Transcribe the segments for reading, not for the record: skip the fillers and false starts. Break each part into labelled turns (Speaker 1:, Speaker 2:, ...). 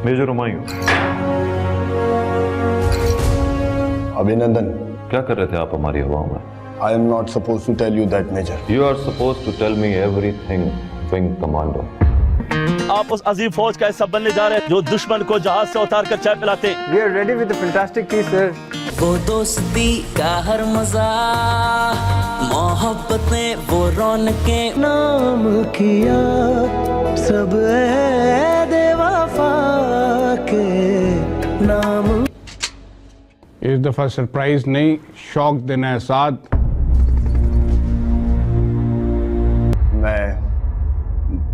Speaker 1: Major Humayun.
Speaker 2: अभिनंदन।
Speaker 1: क्या कर रहे थे आप हमारी हवाओं में?
Speaker 2: I am not supposed to tell you that, Major.
Speaker 1: You are supposed to tell me everything, Wing Commander.
Speaker 3: आप उस अजीम फौज का हिस्सा बनने जा रहे हैं जो दुश्मन को जहाज से उतार कर चाय पिलाते हैं।
Speaker 4: We are ready with a fantastic tea, sir.
Speaker 5: वो दोस्ती का हर मजा, मोहब्बतें वो रौनकें,
Speaker 6: नाम किया सब वफा के नाम।
Speaker 7: इस दफा सरप्राइज नहीं, शॉक देना है साथ।
Speaker 2: मैं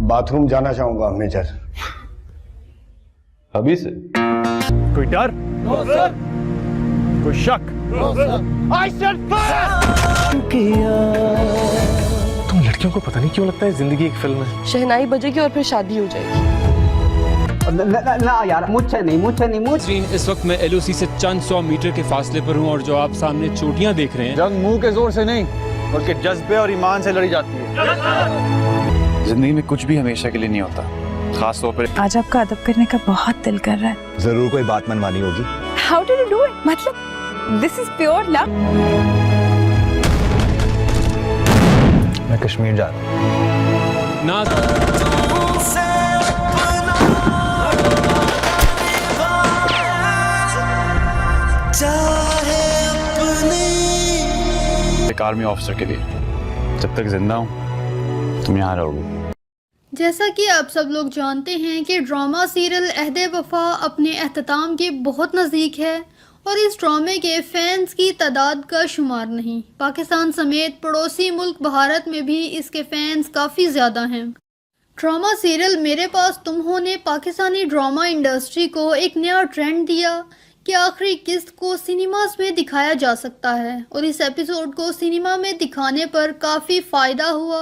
Speaker 2: बाथरूम जाना चाहूंगा मेजर।
Speaker 1: अभी से?
Speaker 3: कोई डर? कोई शक?
Speaker 6: किया
Speaker 4: तुम लड़कियों को पता नहीं क्यों लगता है जिंदगी एक फिल्म है।
Speaker 8: शहनाई बजेगी और फिर शादी हो जाएगी।
Speaker 4: ना यार, मुझसे नहीं।
Speaker 9: इस वक्त मैं एलओसी से चंद 100 मीटर के फासले पर हूँ और जो आप सामने चोटियां देख रहे हैं,
Speaker 4: जंग मुंह के जोर से नहीं बल्कि जज्बे और ईमान से लड़ी जाती है।
Speaker 10: जिंदगी में कुछ भी हमेशा के लिए नहीं होता, खास तौर पर।
Speaker 11: आज आपका अदब करने का बहुत दिल कर रहा है।
Speaker 2: जरूर कोई बात मनवानी होगी।
Speaker 11: How did you do it? मतलब दिस इज प्योर लव।
Speaker 4: मैं कश्मीर जा रहा हूँ।
Speaker 9: ना
Speaker 10: एक आर्मी ऑफिसर के लिए जब तक जिंदा हूँ तुम यहाँ रहोगे।
Speaker 12: जैसा कि आप सब लोग जानते हैं कि ड्रामा सीरियल अहदे वफा अपने अख्ताम के बहुत नज़दीक है और इस ड्रामे के फैंस की तादाद का शुमार नहीं। पाकिस्तान समेत पड़ोसी मुल्क भारत में भी इसके फैंस काफ़ी ज़्यादा हैं। ड्रामा सीरियल मेरे पास तुम हो ने पाकिस्तानी ड्रामा इंडस्ट्री को एक नया ट्रेंड दिया कि आखिरी किस्त को सिनेमास में दिखाया जा सकता है और इस एपिसोड को सिनेमा में दिखाने पर काफ़ी फ़ायदा हुआ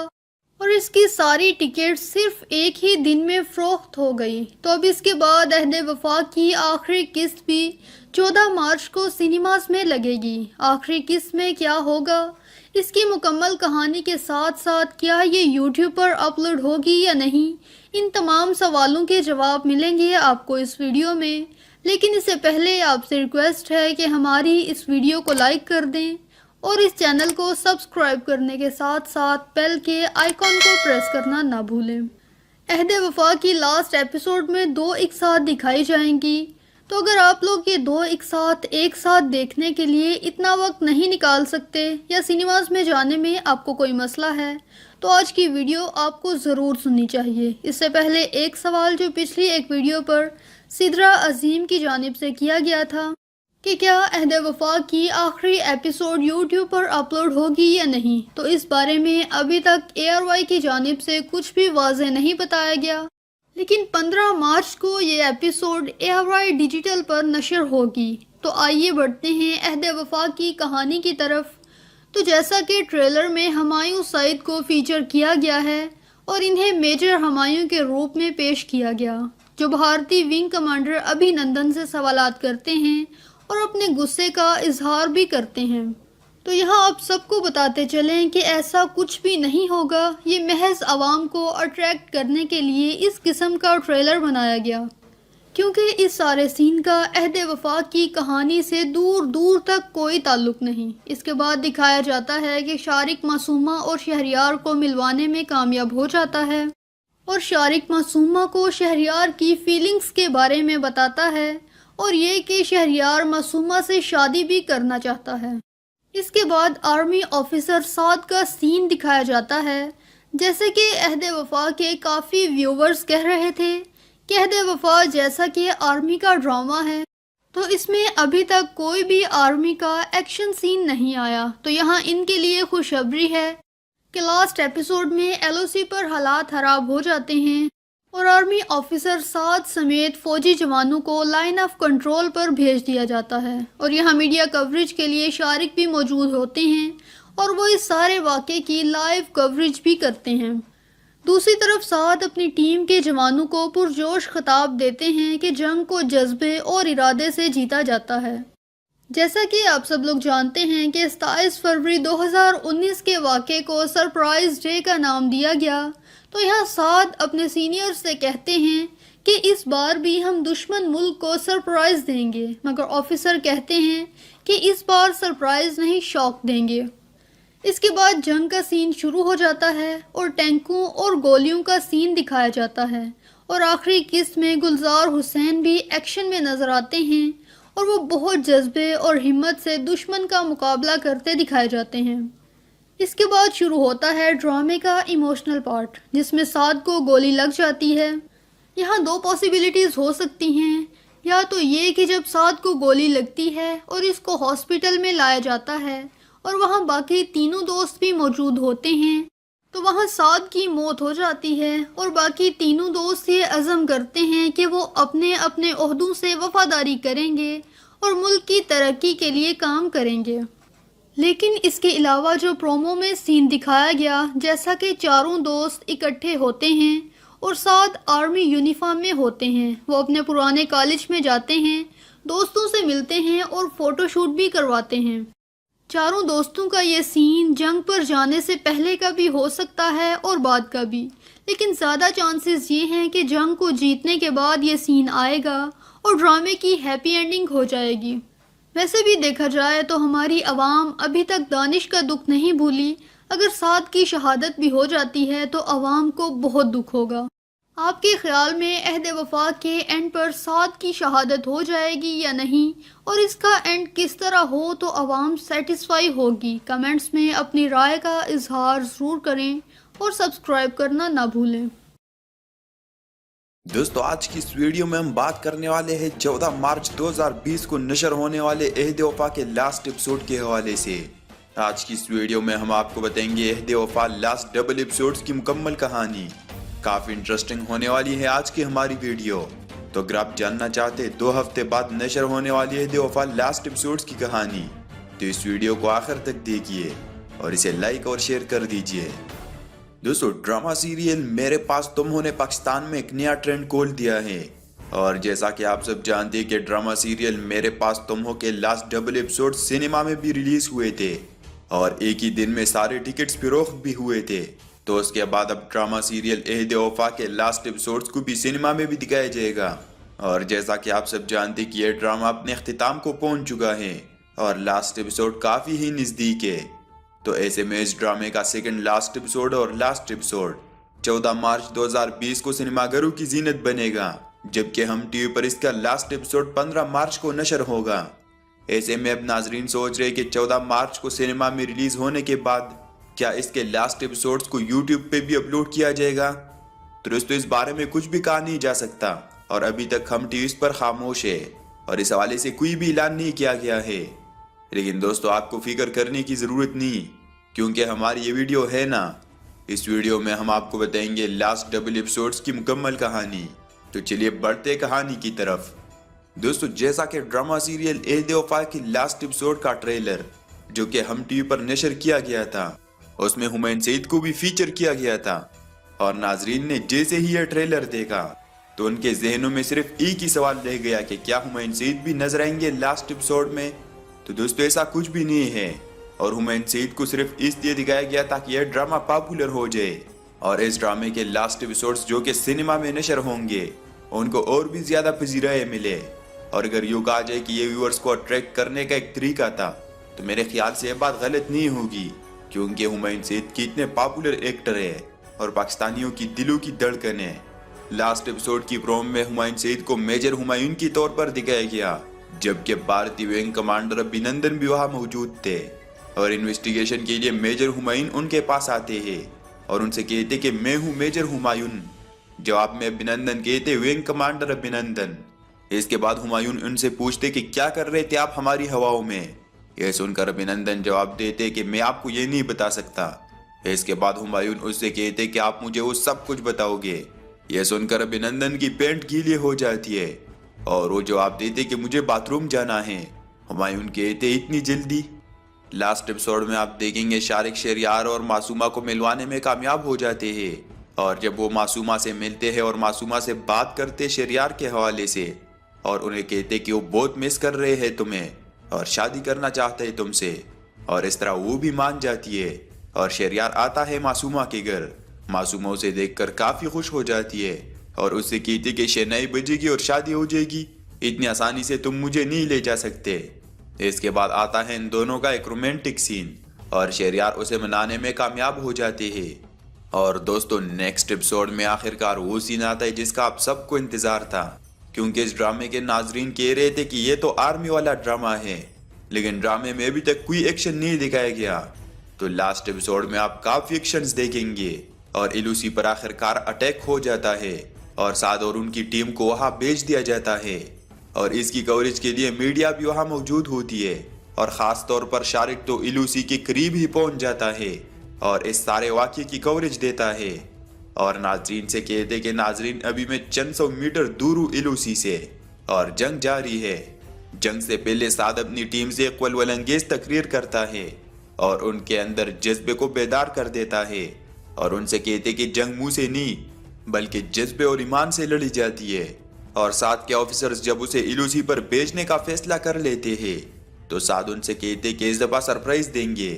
Speaker 12: और इसकी सारी टिकट सिर्फ एक ही दिन में फ़रोख्त हो गई। तो अब इसके बाद अहदे वफा की आखिरी किस्त भी 14 मार्च को सिनेमास में लगेगी। आखिरी किस्त में क्या होगा, इसकी मुकम्मल कहानी के साथ साथ क्या ये यूट्यूब पर अपलोड होगी या नहीं, इन तमाम सवालों के जवाब मिलेंगे आपको इस वीडियो में। लेकिन इससे पहले आपसे रिक्वेस्ट है कि हमारी इस वीडियो को लाइक कर दें और इस चैनल को सब्सक्राइब करने के साथ साथ बेल के आइकॉन को प्रेस करना ना भूलें। अहदे वफा की लास्ट एपिसोड में 2 एक साथ दिखाई जाएंगी, तो अगर आप लोग ये 2 एक साथ देखने के लिए इतना वक्त नहीं निकाल सकते या सिनेमास में जाने में आपको कोई मसला है तो आज की वीडियो आपको ज़रूर सुननी चाहिए। इससे पहले एक सवाल जो पिछली एक वीडियो पर सिद्रा अजीम की जानिब से किया गया था कि क्या अहदे वफा की आखिरी एपिसोड यूट्यूब पर अपलोड होगी या नहीं, तो इस बारे में अभी तक ARY की जानिब से कुछ भी वाज़ेह नहीं बताया गया। लेकिन 15 मार्च को ये एपिसोड ARY डिजिटल पर नशर होगी। तो आइए बढ़ते हैं अहदे वफा की कहानी की तरफ। तो जैसा कि ट्रेलर में हुमायूं सईद को फीचर किया गया है और इन्हें मेजर हुमायूं के रूप में पेश किया गया, जो भारतीय विंग कमांडर अभिनंदन से सवालात करते हैं और अपने गुस्से का इजहार भी करते हैं। तो यहाँ आप सबको बताते चलें कि ऐसा कुछ भी नहीं होगा, ये महज आवाम को अट्रैक्ट करने के लिए इस किस्म का ट्रेलर बनाया गया, क्योंकि इस सारे सीन का अहदे वफा की कहानी से दूर दूर तक कोई ताल्लुक नहीं। इसके बाद दिखाया जाता है कि शारिक मासूमा और शहरियार को मिलवाने में कामयाब हो जाता है और शारिक मासूमा को शहरियार की फीलिंग्स के बारे में बताता है और ये कि शहरियार मासूमा से शादी भी करना चाहता है। इसके बाद आर्मी ऑफिसर साद का सीन दिखाया जाता है। जैसे कि अहदे वफा के काफ़ी व्यूवर्स कह रहे थे कि अहदे वफा जैसा कि आर्मी का ड्रामा है तो इसमें अभी तक कोई भी आर्मी का एक्शन सीन नहीं आया। तो यहाँ इनके लिए खुशखबरी है कि लास्ट एपिसोड में LOC पर हालात ख़राब हो जाते हैं और आर्मी ऑफिसर साद समेत फ़ौजी जवानों को लाइन ऑफ कंट्रोल पर भेज दिया जाता है और यहाँ मीडिया कवरेज के लिए शारिक भी मौजूद होते हैं और वो इस सारे वाक़े की लाइव कवरेज भी करते हैं। दूसरी तरफ साद अपनी टीम के जवानों को पुरजोश खिताब देते हैं कि जंग को जज्बे और इरादे से जीता जाता है। जैसा कि आप सब लोग जानते हैं कि 27 फरवरी 2019 के वाक़े को सरप्राइज डे का नाम दिया गया, तो यहाँ साद अपने सीनियर से कहते हैं कि इस बार भी हम दुश्मन मुल्क को सरप्राइज़ देंगे, मगर ऑफिसर कहते हैं कि इस बार सरप्राइज़ नहीं, शॉक देंगे। इसके बाद जंग का सीन शुरू हो जाता है और टैंकों और गोलियों का सीन दिखाया जाता है और आखिरी किस्त में गुलजार हुसैन भी एक्शन में नज़र आते हैं और वो बहुत जज्बे और हिम्मत से दुश्मन का मुकाबला करते दिखाए जाते हैं। इसके बाद शुरू होता है ड्रामे का इमोशनल पार्ट, जिसमें साद को गोली लग जाती है। यहाँ दो पॉसिबिलिटीज़ हो सकती हैं, या तो ये कि जब साद को गोली लगती है और इसको हॉस्पिटल में लाया जाता है और वहाँ बाकी तीनों दोस्त भी मौजूद होते हैं, तो वहाँ साद की मौत हो जाती है और बाकी तीनों दोस्त ये अज़म करते हैं कि वो अपने अपने ओहदों से वफादारी करेंगे और मुल्क की तरक्की के लिए काम करेंगे। लेकिन इसके अलावा जो प्रोमो में सीन दिखाया गया, जैसा कि चारों दोस्त इकट्ठे होते हैं और साथ आर्मी यूनिफॉर्म में होते हैं, वो अपने पुराने कॉलेज में जाते हैं, दोस्तों से मिलते हैं और फ़ोटोशूट भी करवाते हैं। चारों दोस्तों का ये सीन जंग पर जाने से पहले का भी हो सकता है और बाद का भी, लेकिन ज़्यादा चांसेस ये हैं कि जंग को जीतने के बाद ये सीन आएगा और ड्रामे की हैप्पी एंडिंग हो जाएगी। वैसे भी देखा जाए तो हमारी आवाम अभी तक दानिश का दुख नहीं भूली। अगर साद की शहादत भी हो जाती है तो आवाम को बहुत दुख होगा। आपके ख्याल में अहद वफा के एंड पर साद की शहादत हो जाएगी या नहीं, और इसका एंड किस तरह हो तो आवाम सेटिस्फाई होगी? कमेंट्स में अपनी राय का इजहार ज़रूर करें और सब्सक्राइब करना ना भूलें।
Speaker 13: दोस्तों, आज की इस वीडियो में हम बात करने वाले हैं 14 मार्च 2020 को नशर होने वाले अहद वफा के लास्ट एपिसोड के हवाले से। आज की इस वीडियो में हम आपको बताएंगे अहद वफा लास्ट डबल एपिसोड्स की मुकम्मल कहानी। काफी इंटरेस्टिंग होने वाली है आज की हमारी वीडियो। तो अगर आप जानना चाहते 2 हफ्ते बाद नशर होने वाली अहद वफा लास्ट एपिसोड्स की कहानी, तो इस वीडियो को आखिर तक देखिए और इसे लाइक और शेयर कर दीजिए। दोस्तों, ड्रामा सीरियल मेरे पास तुम हो ने पाकिस्तान में एक नया ट्रेंड खोल दिया है। और जैसा कि आप सब जानते हैं कि ड्रामा सीरियल मेरे पास तुम हो के लास्ट डबल एपिसोड सिनेमा में भी रिलीज हुए थे और एक ही दिन में सारे टिकट्स फरोख्त भी हुए थे। तो उसके बाद अब ड्रामा सीरियल अहद वफा के लास्ट एपिसोड्स को भी सिनेमा में भी दिखाया जाएगा। और जैसा कि आप सब जानते कि यह ड्रामा अपने अख्तिताम को पहुंच चुका है और लास्ट एपिसोड काफ़ी ही नज़दीक है। तो ऐसे में इस ड्रामे का सेकंड लास्ट एपिसोड और लास्ट एपिसोड 14 मार्च 2020 को सिनेमाघरों की जीनत बनेगा, जबकि हम टीवी पर इसका लास्ट एपिसोड 15 मार्च को नशर होगा। ऐसे में अब नाजरीन सोच रहे कि 14 मार्च को सिनेमा में रिलीज होने के बाद क्या इसके लास्ट एपिसोड्स को यूट्यूब पे भी अपलोड किया जाएगा? तो दोस्तों, इस बारे में कुछ भी कहा नहीं जा सकता और अभी तक हम टीवी पर खामोश है और इस हवाले से कोई भी ऐलान नहीं किया गया है। लेकिन दोस्तों, आपको फिक्र करने की ज़रूरत नहीं, क्योंकि हमारी ये वीडियो है ना, इस वीडियो में हम आपको बताएंगे लास्ट डबल एपिसोड्स की मुकम्मल कहानी। तो चलिए बढ़ते कहानी की तरफ। दोस्तों, जैसा कि ड्रामा सीरियल अहद वफा की लास्ट एपिसोड का ट्रेलर जो कि हम टीवी पर नशर किया गया था, उसमें हुमायूं सईद को भी फीचर किया गया था और नाजरीन ने जैसे ही यह ट्रेलर देखा तो उनके जहनों में सिर्फ एक ही सवाल रह गया कि क्या हुमायूं सईद भी नजर आएंगे लास्ट एपिसोड में। तो दोस्तों, ऐसा कुछ भी नहीं है और हुमायूं सईद को सिर्फ इसलिए दिखाया गया ताकि यह ड्रामा पॉपुलर हो जाए और इस ड्रामे के लास्ट एपिसोड्स जो कि सिनेमा में नशर होंगे उनको और भी ज्यादा पजीराई मिले। और अगर यूँ कहा जाए कि ये व्यूअर्स को अट्रैक्ट करने का एक तरीका था, तो मेरे ख्याल से यह बात गलत नहीं होगी, क्योंकि हुमायूं सईद कितने पॉपुलर एक्टर है और पाकिस्तानियों की दिलों की धड़कन है। लास्ट एपिसोड की प्रोमो में हुमायूं सईद को मेजर हुमायूं के तौर पर दिखाया गया, जबकि भारतीय विंग कमांडर अभिनंदन भी वहाँ मौजूद थे और इन्वेस्टिगेशन के लिए मेजर हुमायूं उनके पास आते हैं और उनसे कहते कि मैं हूँ मेजर हुमायूं। जवाब में अभिनंदन कहते विंग कमांडर अभिनंदन। इसके बाद हुमायूं उनसे पूछते कि क्या कर रहे थे आप हमारी हवाओं में। यह सुनकर अभिनंदन जवाब देते कि मैं आपको ये नहीं बता सकता। इसके बाद हुमायूं उससे कहते कि आप मुझे वो सब कुछ बताओगे। यह सुनकर अभिनंदन की पैंट गीली हो जाती है और वो जवाब देते कि मुझे बाथरूम जाना है। हुमायूं कहते इतनी जल्दी? लास्ट एपिसोड में आप देखेंगे शारिक शहरयार और मासूमा को मिलवाने में कामयाब हो जाते हैं और जब वो मासूमा से मिलते हैं और मासूमा से बात करते शहरयार के हवाले से और उन्हें कहते कि वो बहुत मिस कर रहे हैं तुम्हें और शादी करना चाहते हैं तुमसे, और इस तरह वो भी मान जाती है और शहरयार आता है मासूमा के घर। मासूमा उसे देखकर काफी खुश हो जाती है और उससे कहते कि शहनाई बजेगी और शादी हो जाएगी, इतनी आसानी से तुम मुझे नहीं ले जा सकते। इसके बाद आता है इन दोनों का एक रोमांटिक सीन और शहरयार उसे मनाने में कामयाब हो जाते हैं। और दोस्तों नेक्स्ट एपिसोड में आखिरकार वो सीन आता है जिसका आप सबको इंतजार था, क्योंकि इस ड्रामे के नाजरीन कह रहे थे कि ये तो आर्मी वाला ड्रामा है, लेकिन ड्रामे में अभी तक कोई एक्शन नहीं दिखाया गया। तो लास्ट एपिसोड में आप काफी एक्शंस देखेंगे और इलूसी पर आखिरकार अटैक हो जाता है और साद और उनकी टीम को वहां भेज दिया जाता है और इसकी कवरेज के लिए मीडिया भी वहां मौजूद होती है और खास तौर पर शारिक तो इलूसी के करीब ही पहुंच जाता है और इस सारे वाक़ये की कवरेज देता है और नाजरीन से कहते कि नाजरीन अभी मैं चंद सौ मीटर दूर हूँ इलूसी से और जंग जारी है। जंग से पहले साद अपनी टीम से एक वलवलंगेज तकरीर करता है और उनके अंदर जज्बे को बेदार कर देता है और उनसे कहते कि जंग मुंह से नहीं बल्कि जज्बे और ईमान से लड़ी जाती है। और साद के ऑफिसर्स जब उसे इलूसी पर भेजने का फैसला कर लेते हैं तो साद उनसे कहते कि इस दफा सरप्राइज देंगे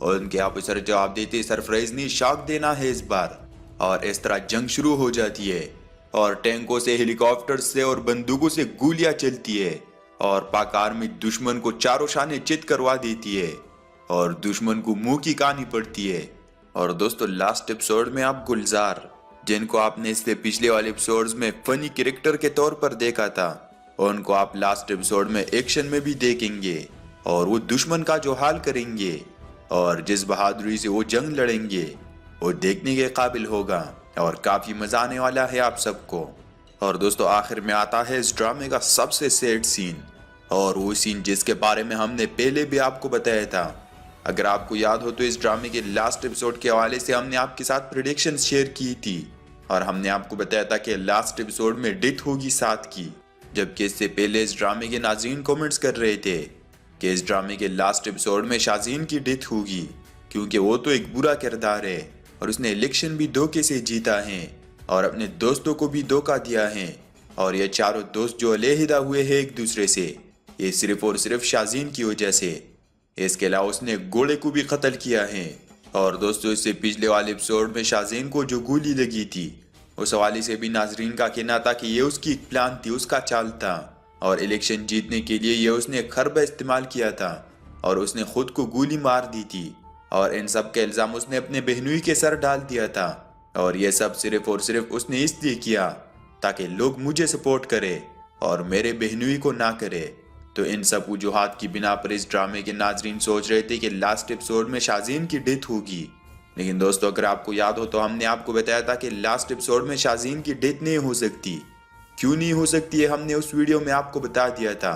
Speaker 13: और उनके ऑफिसर जवाब देते सरप्राइज नहीं, शॉक देना है इस बार। और इस तरह जंग शुरू हो जाती है और टैंकों से, हेलीकॉप्टर से और बंदूकों से गोलियां चलती है और पाक आर्मी दुश्मन को चारों शाने चित करवा देती है और दुश्मन को मुंह की कहानी पड़ती है। और दोस्तों लास्ट एपिसोड में आप गुलजार, जिनको आपने इससे पिछले वाले एपिसोड्स में फनी कैरेक्टर के तौर पर देखा था, उनको आप लास्ट एपिसोड में एक्शन में भी देखेंगे और वो दुश्मन का जो हाल करेंगे और जिस बहादुरी से वो जंग लड़ेंगे वो देखने के काबिल होगा और काफी मजा आने वाला है आप सबको। और दोस्तों आखिर में आता है इस ड्रामे का सबसे सैड सीन और वो सीन जिसके बारे में हमने पहले भी आपको बताया था। अगर आपको याद हो तो इस ड्रामे के लास्ट एपिसोड के हवाले से हमने आपके साथ प्रेडिक्शन शेयर की थी और हमने आपको बताया था कि लास्ट एपिसोड में डेथ होगी साद की, जबकि इससे पहले इस ड्रामे के नाज़रीन कमेंट्स कर रहे थे कि इस ड्रामे के लास्ट एपिसोड में शाज़ीन की डेथ होगी क्योंकि वो तो एक बुरा किरदार है और उसने इलेक्शन भी धोखे से जीता है और अपने दोस्तों को भी धोखा दिया है और ये चारों दोस्त जो अलहदा हुए हैं एक दूसरे से, ये सिर्फ और सिर्फ शाज़ीन की वजह से। इसके अलावा उसने घोड़े को भी कत्ल किया है और दोस्तों इससे पिछले वाले एपिसोड में शाज़ीन को जो गोली लगी थी उस हवाले से भी नाजरीन का कहना था कि ये उसकी एक प्लान थी, उसका चाल था और इलेक्शन जीतने के लिए ये उसने खरबा इस्तेमाल किया था और उसने खुद को गोली मार दी थी और इन सब का इल्ज़ाम उसने अपने बहनोई के सर डाल दिया था और यह सब सिर्फ और सिर्फ उसने इसलिए किया ताकि लोग मुझे सपोर्ट करे और मेरे बहनोई को ना करे। तो इन सब वजूहात की बिना पर इस ड्रामे के नाजरीन सोच रहे थे कि लास्ट एपिसोड में शाज़ीन की डेथ होगी, लेकिन दोस्तों अगर आपको याद हो तो हमने आपको बताया था कि लास्ट एपिसोड में शाज़ीन की डेथ नहीं हो सकती। क्यों नहीं हो सकती है हमने उस वीडियो में आपको बता दिया था,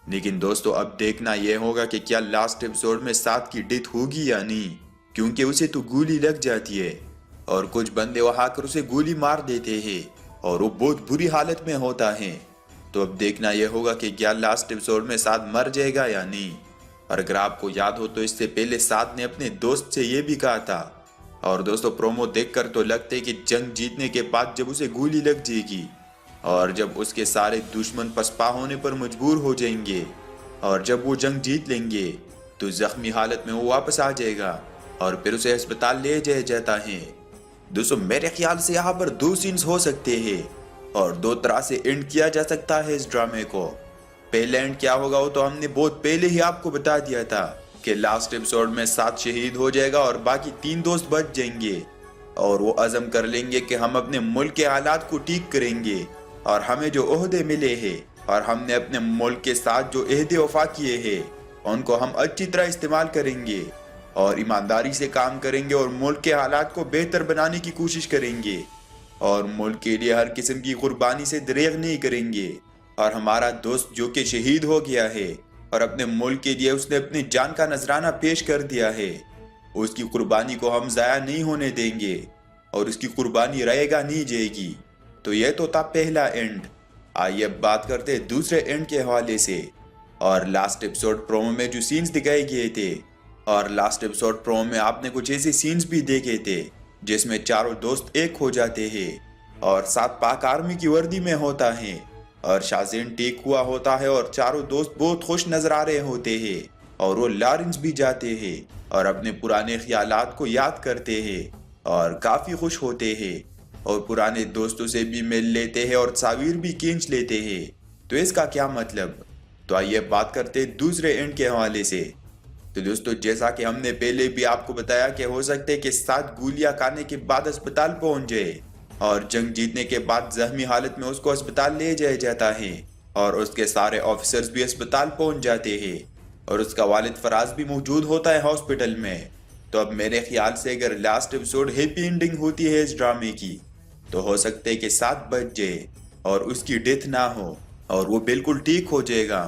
Speaker 13: लेकिन दोस्तों अब देखना यह होगा कि क्या लास्ट एपिसोड में साद की डेथ होगी या नहीं, क्योंकि उसे तो गोली लग जाती है और कुछ बंदे वहां आकर उसे गोली मार देते हैं और वो बहुत बुरी हालत में होता है। तो अब देखना यह होगा कि क्या लास्ट एपिसोड में साद मर जाएगा या नहीं। और अगर आपको याद हो तो इससे पहले साद ने अपने दोस्त से यह भी कहा था और दोस्तों प्रोमो देखकर तो लगता है कि जंग जीतने के बाद जब उसे गोली लग जाएगी और जब उसके सारे दुश्मन पसपा होने पर मजबूर हो जाएंगे और जब वो जंग जीत लेंगे तो जख्मी हालत में वो वापस आ जाएगा और फिर उसे अस्पताल ले जाया जाता है। दोस्तों मेरे ख्याल से यहाँ पर दो सीन्स हो सकते हैं और दो तरह से एंड किया जा सकता है इस ड्रामे को। पहले एंड क्या होगा वो तो हमने बहुत पहले ही आपको बता दिया था कि लास्ट एपिसोड में साद शहीद हो जाएगा और बाकी 3 दोस्त बच जाएंगे और वो अज़म कर लेंगे कि हम अपने मुल्क के हालात को ठीक करेंगे और हमें जो ओहदे मिले हैं और हमने अपने मुल्क के साथ जो अहदे वफा किए हैं उनको हम अच्छी तरह इस्तेमाल करेंगे और ईमानदारी से काम करेंगे और मुल्क के हालात को बेहतर बनाने की कोशिश करेंगे और मुल्क के लिए हर किस्म की कुर्बानी से दरेग नहीं करेंगे। और हमारा दोस्त जो कि शहीद हो गया है और अपने मुल्क के लिए उसने अपनी जान का नजराना पेश कर दिया है, उसकी कुर्बानी को हम ज़ाया नहीं होने देंगे और उसकी कुर्बानी रहेगा नहीं जाएगी। तो यह तो था पहला एंड। आइए अब बात करते हैं दूसरे एंड के हवाले से। और लास्ट एपिसोड प्रोमो में जो सीन्स दिखाए गए थे और लास्ट एपिसोड प्रोमो में आपने कुछ ऐसे सीन्स भी देखे थे जिसमें चारों दोस्त एक हो जाते हैं और साथ पाक आर्मी की वर्दी में होता है और शाज़ीन ठीक हुआ होता है और चारों दोस्त बहुत खुश नजर आ रहे होते हैं और वो लॉरेंस भी जाते हैं और अपने पुराने ख्यालात को याद करते हैं और काफी खुश होते हैं और पुराने दोस्तों से भी मिल लेते हैं और तस्वीर भी खींच लेते हैं। तो इसका क्या मतलब? तो आइए बात करते हैं दूसरे एंड के हवाले से। तो दोस्तों, जैसा कि हमने पहले भी आपको बताया कि हो सकता है कि 7 गोलियां खाने के बाद अस्पताल पहुंच जाए और जंग जीतने के बाद जख्मी हालत में उसको अस्पताल ले जाया जाता है और उसके सारे ऑफिसर्स भी अस्पताल पहुंच जाते हैं और उसका वालिद फराज भी मौजूद होता है हॉस्पिटल में। तो अब मेरे ख्याल से अगर लास्ट एपिसोड हैप्पी एंडिंग होती है इस ड्रामे की, तो हो सकता है कि 7 बज जाए और उसकी डेथ ना हो और वो बिल्कुल ठीक हो जाएगा।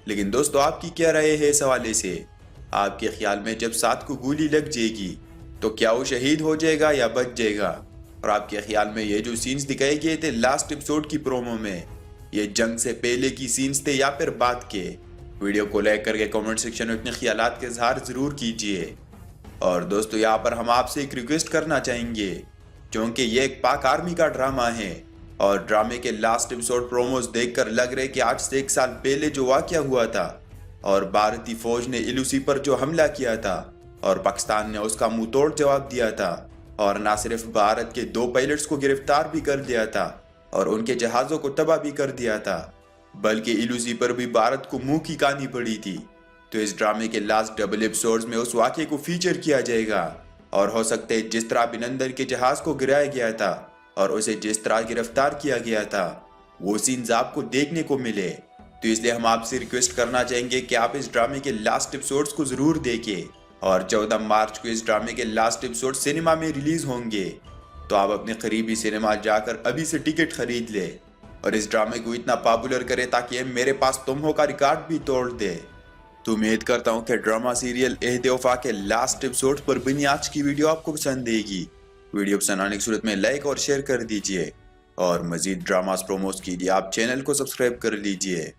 Speaker 13: लेकिन दोस्तों, आपकी क्या राय है इस हवाले से? आपके ख्याल में जब 7 को गोली लग जाएगी तो क्या वो शहीद हो जाएगा या बच जाएगा? और आपके ख्याल में ये जो सीन्स दिखाए गए थे लास्ट एपिसोड की प्रोमो में, ये जंग से पहले की सीन्स थे या फिर बाद के? वीडियो को लाइक करके कमेंट सेक्शन में अपने ख्यालात के इजहार जरूर कीजिए। और दोस्तों, यहाँ पर हम आपसे एक रिक्वेस्ट करना चाहेंगे, क्योंकि ये एक पाक आर्मी का ड्रामा है और ड्रामे के लास्ट एपिसोड प्रोमोज देखकर लग रहा है कि आज से 1 साल पहले जो वाकया हुआ था और भारतीय फौज ने इलूसी पर जो हमला किया था और पाकिस्तान ने उसका मुंह तोड़ जवाब दिया था और ना सिर्फ भारत के 2 पायलट्स को गिरफ्तार भी कर दिया था और उनके जहाजों को तबाह भी कर दिया था, बल्कि इलूसी पर भी भारत को मुंह की कहानी पड़ी थी। तो इस ड्रामे के लास्ट डबल एपिसोड्स में उस वाकये को फीचर किया जाएगा और हो सकता है जिस तरह अभिनंदन के जहाज को गिराया गया था और उसे जिस तरह गिरफ्तार किया गया था वो सीन्स आपको देखने को मिले। तो इसलिए हम आपसे रिक्वेस्ट करना चाहेंगे कि आप इस ड्रामे के लास्ट एपिसोड्स को जरूर देखें और 14 मार्च को इस ड्रामे के लास्ट एपिसोड सिनेमा में रिलीज होंगे। तो आप अपने करीबी सिनेमा जाकर अभी से टिकट खरीद ले और इस ड्रामे को इतना पॉपुलर करें ताकि मेरे पास तुम हो का रिकॉर्ड भी तोड़ दे। तो उम्मीद करता हूँ कि ड्रामा सीरियल अहदे वफा के लास्ट एपिसोड पर बनी आज की वीडियो आपको पसंद आएगी। वीडियो पसंद आने की सूरत में लाइक और शेयर कर दीजिए और मजीद ड्रामास प्रोमोस के लिए आप चैनल को सब्सक्राइब कर लीजिए।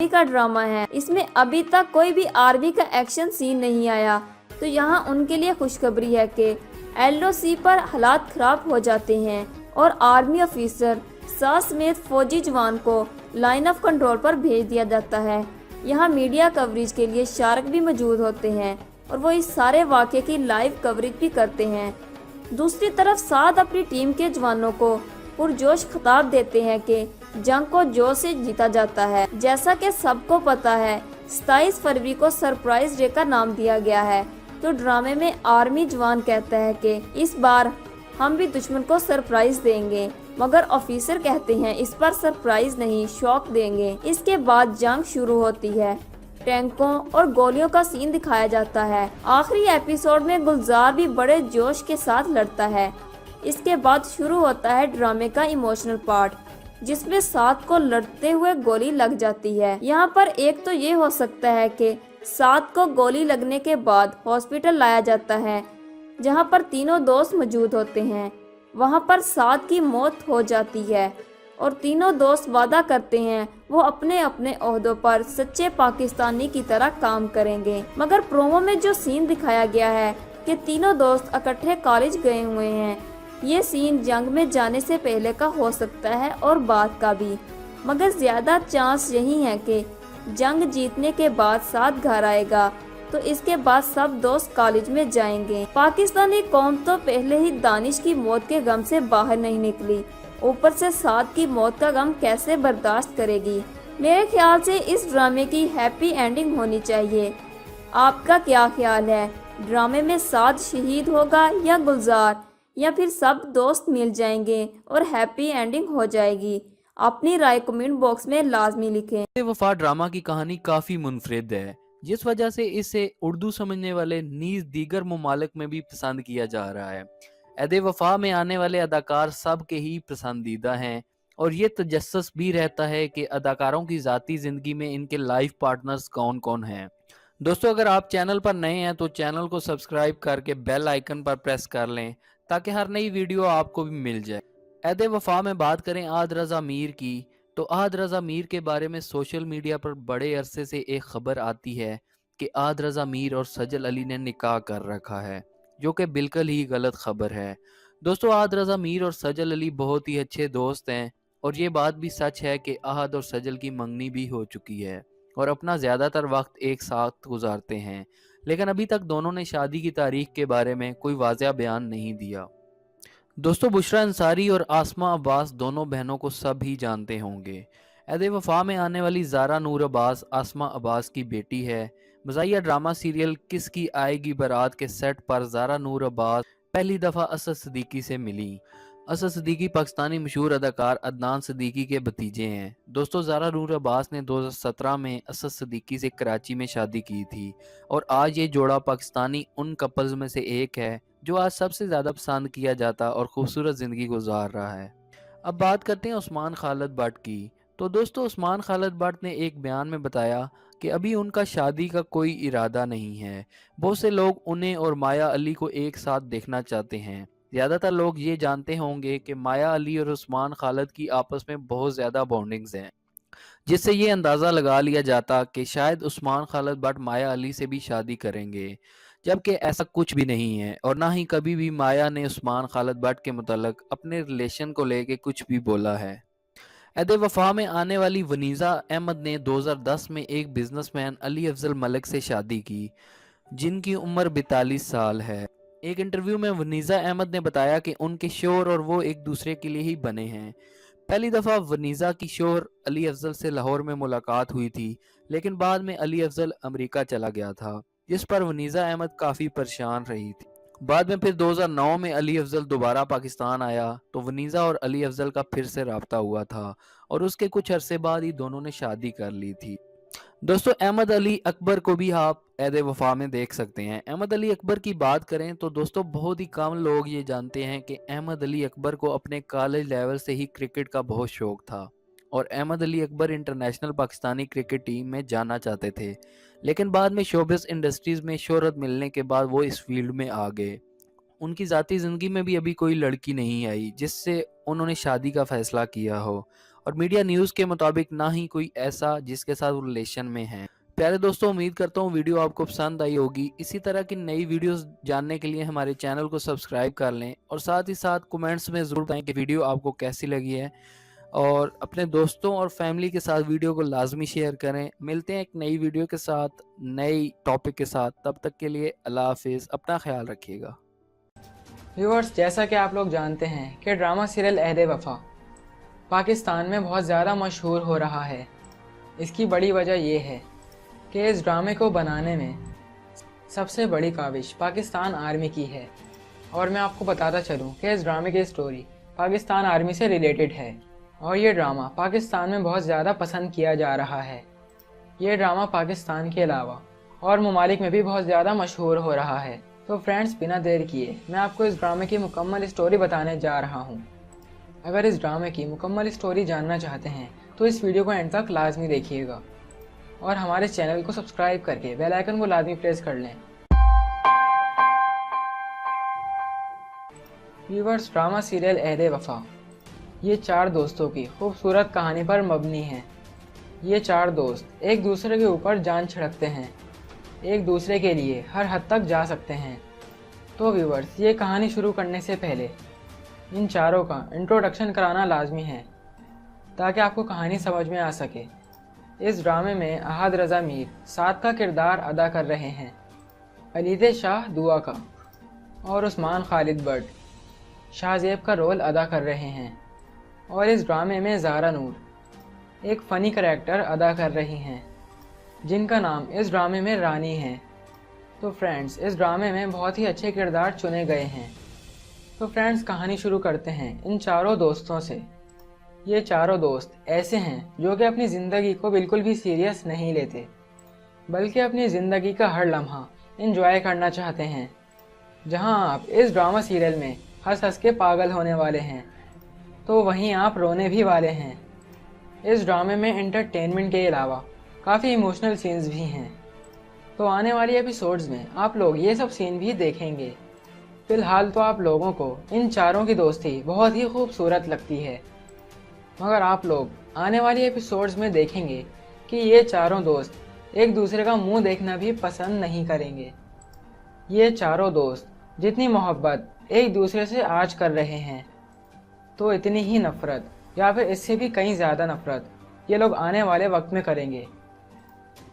Speaker 11: का ड्रामा है, इसमें अभी तक कोई भी आर्मी का एक्शन सीन नहीं आया, तो यहाँ उनके लिए खुशखबरी है कि LOC पर हालात खराब हो जाते हैं और आर्मी ऑफिसर सास समेत फौजी जवान को लाइन ऑफ कंट्रोल पर भेज दिया जाता है। यहाँ मीडिया कवरेज के लिए शार्क भी मौजूद होते हैं और वो इस सारे वाक़े की लाइव कवरेज भी करते हैं। दूसरी तरफ साद अपनी टीम के जवानों को पुरजोश खिताब देते हैं कि जंग को जोश से जीता जाता है। जैसा कि सबको पता है 27 फरवरी को सरप्राइज डे का नाम दिया गया है, तो ड्रामे में आर्मी जवान कहता है कि इस बार हम भी दुश्मन को सरप्राइज देंगे, मगर ऑफिसर कहते हैं इस बार सरप्राइज नहीं शॉक देंगे। इसके बाद जंग शुरू होती है, टैंकों और गोलियों का सीन दिखाया जाता है। आखिरी एपिसोड में गुलजार भी बड़े जोश के साथ लड़ता है। इसके बाद शुरू होता है ड्रामे का इमोशनल पार्ट, जिसमें साद को लड़ते हुए गोली लग जाती है। यहाँ पर एक तो ये हो सकता है कि साद को गोली लगने के बाद हॉस्पिटल लाया जाता है, जहाँ पर तीनों दोस्त मौजूद होते हैं। वहाँ पर साद की मौत हो जाती है और तीनों दोस्त वादा करते हैं वो अपने अपने ओहदों पर सच्चे पाकिस्तानी की तरह काम करेंगे। मगर प्रोमो में जो सीन दिखाया गया है कि तीनों दोस्त इकट्ठे कॉलेज गए हुए हैं, ये सीन जंग में जाने से पहले का हो सकता है और बाद का भी, मगर ज्यादा चांस यही है कि जंग जीतने के बाद साथ घर आएगा, तो इसके बाद सब दोस्त कॉलेज में जाएंगे। पाकिस्तानी कौम तो पहले ही दानिश की मौत के गम से बाहर नहीं निकली, ऊपर से साद की मौत का गम कैसे बर्दाश्त करेगी। मेरे ख्याल से इस ड्रामे की हैप्पी एंडिंग होनी चाहिए। आपका क्या ख्याल है? ड्रामे में साद शहीद होगा या गुलजार, या फिर सब दोस्त मिल जाएंगे और हैप्पी एंडिंग हो जाएगी? अपनी राय कमेंट बॉक्स में लाजमी लिखें।
Speaker 5: वफा ड्रामा की कहानी काफी मुनफरिद है, जिस वजह से इसे उर्दू समझने वाले नीज दीगर ममालिक में भी पसंद किया जा रहा है। अहदे वफा में आने वाले अदाकार सब के ही पसंदीदा हैं और ये तजस्सुस भी रहता है कि अदाकारों की ज़ाती ज़िंदगी में इनके लाइफ पार्टनर्स कौन कौन हैं। दोस्तों, अगर आप चैनल पर नए हैं तो चैनल को सब्सक्राइब करके बेल आइकन पर प्रेस कर लें ताकि हर नई वीडियो आपको भी मिल जाए। अहदे वफा में बात करें आद रज़ा मीर की, तो आद रज़ा मीर के बारे में सोशल मीडिया पर बड़े अरसे से एक खबर आती है कि आद रज़ा मीर और सजल अली ने निकाह कर रखा है, जो कि बिल्कुल ही गलत खबर है। दोस्तों, आद रज़ा मीर और सजल अली बहुत ही अच्छे दोस्त हैं और ये बात भी सच है कि आहद और सजल की मंगनी भी हो चुकी है और अपना ज़्यादातर वक्त एक साथ गुजारते हैं, लेकिन अभी तक दोनों ने शादी की तारीख के बारे में कोई वाज़ह बयान नहीं दिया। दोस्तों बुशरा अंसारी और आसमा अब्बास दोनों बहनों को सब ही जानते होंगे। ऐदे वफा में आने वाली ज़ारा नूर अब्बास आसमा अब्बास की बेटी है। मज़ाहिया ड्रामा सीरियल किसकी आएगी बारात के सेट पर ज़ारा नूर अब्बास पहली दफ़ा असद सिद्दीकी से मिली। असद सिद्दीकी पाकिस्तानी मशहूर अदाकार अदनान सिद्दीकी के भतीजे हैं। दोस्तों ज़ारा नूर अब्बास ने 2017 में असद सिद्दीकी से कराची में शादी की थी और आज ये जोड़ा पाकिस्तानी उन कपल्स में से एक है जो आज सबसे ज़्यादा पसंद किया जाता और खूबसूरत ज़िंदगी गुजार रहा है। अब बात करते हैं उस्मान खालिद भट्ट की। तो दोस्तों उस्मान खालिद भट्ट ने एक बयान में बताया कि अभी उनका शादी का कोई इरादा नहीं है। बहुत से लोग उन्हें और माया अली को एक साथ देखना चाहते हैं। ज़्यादातर लोग ये जानते होंगे कि माया अली और उस्मान खालिद की आपस में बहुत ज़्यादा बॉन्डिंग्स हैं, जिससे ये अंदाज़ा लगा लिया जाता कि शायद उस्मान खालिद भट्ट माया अली से भी शादी करेंगे, जबकि ऐसा कुछ भी नहीं है और ना ही कभी भी माया ने उस्मान खालिद भट्ट के मुताल्लिक अपने रिलेशन को लेके कुछ भी बोला है। ऐदे वफा में आने वाली वनीज़ा अहमद ने 2010 में एक बिजनेसमैन अली अफजल मलिक से शादी की, जिनकी उम्र 42 साल है। एक इंटरव्यू में वनीज़ा अहमद ने बताया कि उनके शोहर और वो एक दूसरे के लिए ही बने हैं। पहली दफ़ा वनीज़ा की शोहर अली अफजल से लाहौर में मुलाकात हुई थी, लेकिन बाद में अली अफजल अमेरिका चला गया था, जिस पर वनीज़ा अहमद काफ़ी परेशान रही थी। बाद में फिर 2009 में अली अफजल दोबारा पाकिस्तान आया तो वनीज़ा और अली अफजल का फिर से रब्ता हुआ था और उसके कुछ अरसे बाद ही दोनों ने शादी कर ली थी। दोस्तों अहमद अली अकबर को भी आप ऐदे वफा में देख सकते हैं। अहमद अली अकबर की बात करें तो दोस्तों बहुत ही कम लोग ये जानते हैं कि अहमद अली अकबर को अपने कॉलेज लेवल से ही क्रिकेट का बहुत शौक था और Ahmed Ali Akbar international Pakistani cricket team में जाना चाहते थे, लेकिन बाद में शोबिस इंडस्ट्रीज़ में शोहरत मिलने के बाद वो इस फील्ड में आ गए। उनकी ज़ाती ज़िंदगी में भी अभी कोई लड़की नहीं आई जिससे उन्होंने शादी का फ़ैसला किया हो और मीडिया न्यूज़ के मुताबिक ना ही कोई ऐसा जिसके साथ वो रिलेशन में है। प्यारे दोस्तों उम्मीद करता हूँ वीडियो आपको पसंद आई होगी। इसी तरह की नई वीडियोस जानने के लिए हमारे चैनल को सब्सक्राइब कर लें और साथ ही साथ कमेंट्स में ज़रूर बताएं कि वीडियो आपको कैसी लगी है और अपने दोस्तों और फैमिली के साथ वीडियो को लाजमी शेयर करें। मिलते हैं एक नई वीडियो के साथ, नई टॉपिक के साथ। तब तक के लिए अल्लाह हाफिज़, अपना ख्याल रखिएगा।
Speaker 14: व्यूअर्स, जैसा कि आप लोग जानते हैं कि ड्रामा सीरियल अहदे वफा पाकिस्तान में बहुत ज़्यादा मशहूर हो रहा है। इसकी बड़ी वजह यह है कि इस ड्रामे को बनाने में सबसे बड़ी काविश पाकिस्तान आर्मी की है और मैं आपको बताता चलूँ कि इस ड्रामे की स्टोरी पाकिस्तान आर्मी से रिलेटेड है और ये ड्रामा पाकिस्तान में बहुत ज़्यादा पसंद किया जा रहा है। ये ड्रामा पाकिस्तान के अलावा और ममालिक में भी बहुत ज़्यादा मशहूर हो रहा है। तो फ्रेंड्स, बिना देर किए मैं आपको इस ड्रामे की मुकम्मल स्टोरी बताने जा रहा हूँ। अगर इस ड्रामे की मुकम्मल स्टोरी जानना चाहते हैं तो इस वीडियो को एंड तक लाजमी देखिएगा और हमारे चैनल को सब्सक्राइब करके बेल आइकन को लाजमी प्रेस कर लें। व्यूअर्स, ड्रामा सीरियल अहदे वफा ये 4 दोस्तों की खूबसूरत कहानी पर मबनी है। ये 4 दोस्त एक दूसरे के ऊपर जान छिड़कते हैं, एक दूसरे के लिए हर हद तक जा सकते हैं। तो व्यूअर्स, ये कहानी शुरू करने से पहले इन चारों का इंट्रोडक्शन कराना लाजमी है ताकि आपको कहानी समझ में आ सके। इस ड्रामे में अहद रज़ा मीर साद का किरदार अदा कर रहे हैं, अलीदे शाह दुआ का और उस्मान खालिद भट्ट शाहजेब का रोल अदा कर रहे हैं और इस ड्रामे में ज़ारा नूर एक फ़नी करैक्टर अदा कर रही हैं जिनका नाम इस ड्रामे में रानी है। तो फ्रेंड्स, इस ड्रामे में बहुत ही अच्छे किरदार चुने गए हैं। तो फ्रेंड्स, कहानी शुरू करते हैं इन 4 दोस्तों से। ये 4 दोस्त ऐसे हैं जो कि अपनी ज़िंदगी को बिल्कुल भी सीरियस नहीं लेते, बल्कि अपनी ज़िंदगी का हर लम्हा एंजॉय करना चाहते हैं। जहां आप इस ड्रामा सीरियल में हंस हंस के पागल होने वाले हैं, तो वहीं आप रोने भी वाले हैं। इस ड्रामे में एंटरटेनमेंट के अलावा काफ़ी इमोशनल सीन्स भी हैं, तो आने वाली एपिसोड्स में आप लोग ये सब सीन भी देखेंगे। फ़िलहाल तो आप लोगों को इन 4 की दोस्ती बहुत ही खूबसूरत लगती है, मगर आप लोग आने वाली एपिसोड्स में देखेंगे कि ये 4 दोस्त एक दूसरे का मुंह देखना भी पसंद नहीं करेंगे। ये 4 दोस्त जितनी मोहब्बत एक दूसरे से आज कर रहे हैं, तो इतनी ही नफ़रत या फिर इससे भी कहीं ज़्यादा नफ़रत ये लोग आने वाले वक्त में करेंगे।